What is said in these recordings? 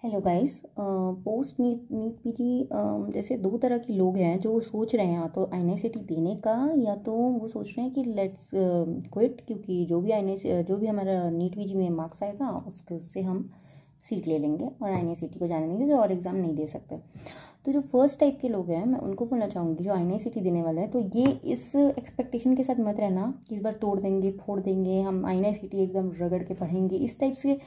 Hello guys. Post NEET PG जैसे दो तरह के लोग हैं जो सोच रहे हैं या तो आईएनआईसीटी देने का, या तो वो सोच रहे हैं कि लेट्स क्विट, क्योंकि जो भी हमारा नीट पीजी में मार्क्स आएगा उससे हम सीट ले लेंगे और आईएनआईसीटी को जाने देंगे, जो और एग्ज़ाम नहीं दे सकते। तो जो फर्स्ट टाइप के लोग हैं मैं उनको बोलना चाहूँगी, जो आईएनआईसीटी देने वाला है, तो ये इस एक्सपेक्टेशन के साथ मत रहना कि इस बार तोड़ देंगे फोड़ देंगे, हम आईएनआईसीटी एकदम रगड़ के पढ़ेंगे, इस टाइप से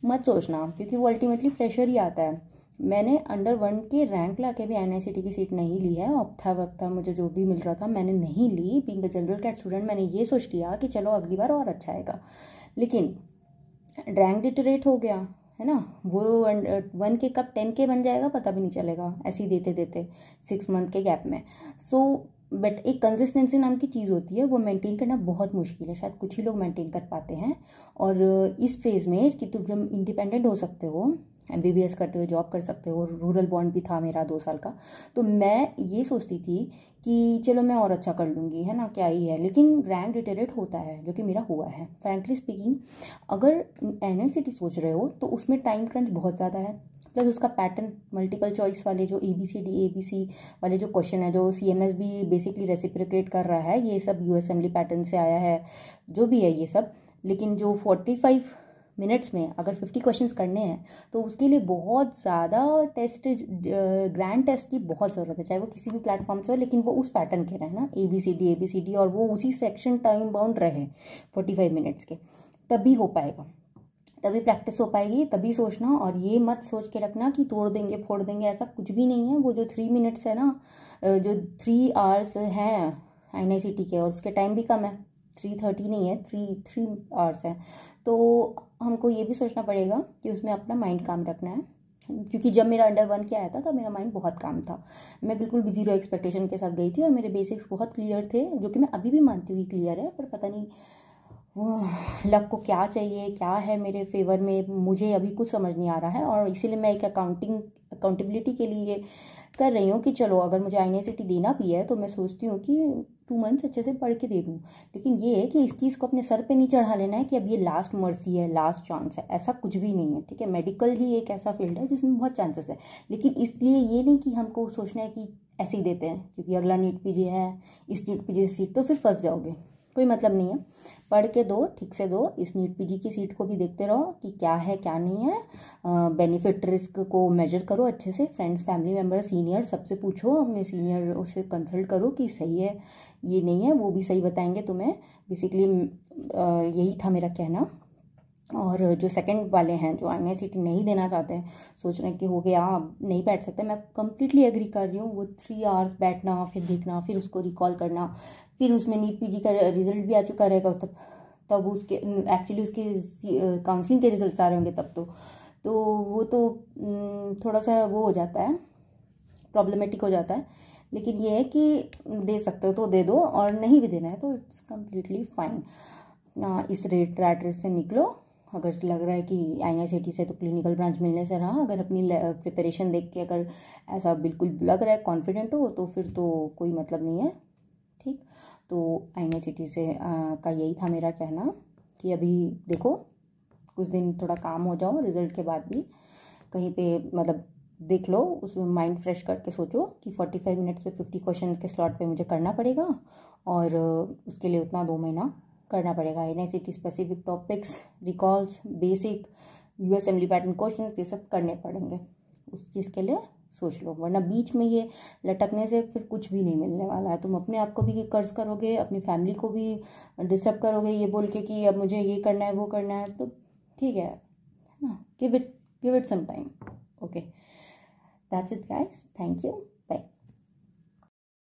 मत सोचना, क्योंकि वो अल्टीमेटली प्रेशर ही आता है। मैंने अंडर 1 के रैंक ला के भी आईएनआईसीटी की सीट नहीं ली है। ऑप्था वक्था मुझे जो भी मिल रहा था मैंने नहीं ली। Being a general cat student मैंने ये सोच लिया कि चलो अगली बार और अच्छा आएगा, लेकिन रैंक डिटरेट हो गया है ना। वो 1 के कब 10 के बन जाएगा पता भी नहीं चलेगा, ऐसे ही देते देते 6 मंथ के गैप में। सो बट एक कंसिस्टेंसी नाम की चीज़ होती है, वो मेंटेन करना बहुत मुश्किल है, शायद कुछ ही लोग मेंटेन कर पाते हैं। और इस फेज़ में कि तुम जब इंडिपेंडेंट हो सकते हो, एमबीबीएस करते हुए जॉब कर सकते हो, रूरल बॉन्ड भी था मेरा 2 साल का, तो मैं ये सोचती थी कि चलो मैं और अच्छा कर लूँगी, है ना, क्या ही है। लेकिन रैंक डिटेरेट होता है, जो कि मेरा हुआ है। फ्रैंकली स्पीकिंग, अगर एनआईसीटी सोच रहे हो तो उसमें टाइम क्रंच बहुत ज़्यादा है, प्लस उसका पैटर्न मल्टीपल चॉइस वाले जो एबीसी वाले जो क्वेश्चन है, जो सीएमएस भी बेसिकली रेसिप्रोकेट कर रहा है, ये सब यूएस असेंबली पैटर्न से आया है, जो भी है ये सब। लेकिन जो 45 मिनट्स में अगर 50 क्वेश्चंस करने हैं तो उसके लिए बहुत ज़्यादा टेस्ट, ग्रैंड टेस्ट की बहुत ज़रूरत है, चाहे वो किसी भी प्लेटफॉर्म से हो, लेकिन वो उस पैटर्न के रहे ना, एबीसीडी, और वो उसी सेक्शन टाइम बाउंड रहे 45 मिनट्स के, तभी हो पाएगा, तभी प्रैक्टिस हो पाएगी, तभी सोचना। और ये मत सोच के रखना कि तोड़ देंगे फोड़ देंगे, ऐसा कुछ भी नहीं है। वो जो 3 मिनट्स है ना, जो 3 आवर्स हैं आईएनआईसीटी के, और उसके टाइम भी कम है, 3:30 नहीं है, 3 आवर्स है। तो हमको ये भी सोचना पड़ेगा कि उसमें अपना माइंड काम रखना है, क्योंकि जब मेरा अंडर 1 के आया था तब मेरा माइंड बहुत काम था। मैं बिल्कुल भी जीरो एक्सपेक्टेशन के साथ गई थी और मेरे बेसिक्स बहुत क्लियर थे, जो कि मैं अभी भी मानती हूँ क्लियर है, पर पता नहीं लक को क्या चाहिए, क्या है मेरे फेवर में, मुझे अभी कुछ समझ नहीं आ रहा है। और इसीलिए मैं एक अकाउंटेबिलिटी के लिए कर रही हूँ कि चलो अगर मुझे आईएनआईसीटी देना भी है तो मैं सोचती हूँ कि 2 मंथ्स अच्छे से पढ़ के दे दूँ। लेकिन ये है कि इस चीज़ को अपने सर पे नहीं चढ़ा लेना है कि अब ये लास्ट मर्सी है, लास्ट चांस है, ऐसा कुछ भी नहीं है। ठीक है, मेडिकल ही एक ऐसा फील्ड है जिसमें बहुत चांसेस है, लेकिन इसलिए ये नहीं कि हमको सोचना है कि ऐसे ही देते हैं क्योंकि अगला नीट पीजी है, इस नीट पीजी सीट तो फिर फंस जाओगे, कोई मतलब नहीं है। पढ़ के दो, ठीक से दो, इस नीट पीजी की सीट को भी देखते रहो कि क्या है क्या नहीं है, बेनिफिट रिस्क को मेजर करो अच्छे से, फ्रेंड्स फैमिली मेम्बर सीनियर सबसे पूछो, अपने सीनियर उससे कंसल्ट करो कि सही है ये नहीं है, वो भी सही बताएंगे तुम्हें। बेसिकली यही था मेरा कहना। और जो सेकंड वाले हैं जो आईएनआईसीटी नहीं देना चाहते हैं, सोच रहे हैं कि हो गया नहीं बैठ सकते, मैं कंप्लीटली एग्री कर रही हूँ। वो 3 आवर्स बैठना, फिर देखना, फिर उसको रिकॉल करना, फिर उसमें नीट पीजी का रिजल्ट भी आ चुका रहेगा, तब उसके एक्चुअली उसके काउंसलिंग के रिजल्ट आ रहे होंगे तब तो वो तो थोड़ा सा वो हो जाता है, प्रॉब्लमेटिक हो जाता है। लेकिन ये है कि दे सकते हो तो दे दो, और नहीं भी देना है तो इट्स कम्प्लीटली फाइन। इस रैट रेस से निकलो। अगर लग रहा है कि आईएनआईसीटी से तो क्लिनिकल ब्रांच मिलने से रहा, अगर अपनी प्रिपरेशन देख के अगर ऐसा बिल्कुल लग रहा है, कॉन्फिडेंट हो, तो फिर तो कोई मतलब नहीं है। ठीक, तो आईएनआईसीटी से का यही था मेरा कहना कि अभी देखो कुछ दिन थोड़ा काम हो जाओ, रिजल्ट के बाद भी कहीं पे मतलब देख लो, उसमें माइंड फ्रेश करके सोचो कि 45 मिनट्स पे 50 क्वेश्चन के स्लॉट पे मुझे करना पड़ेगा, और उसके लिए उतना 2 महीना करना पड़ेगा। INICET specific topics, recalls, basic US assembly pattern question, ये सब करने पड़ेंगे। उस चीज़ के लिए सोच लो, वरना बीच में ये लटकने से फिर कुछ भी नहीं मिलने वाला है। तुम अपने आप को भी कर्ज करोगे, अपनी फैमिली को भी डिस्टर्ब करोगे ये बोल के कि अब मुझे ये करना है वो करना है। तो ठीक है ना, give it some time. Okay, that's it guys, thank you.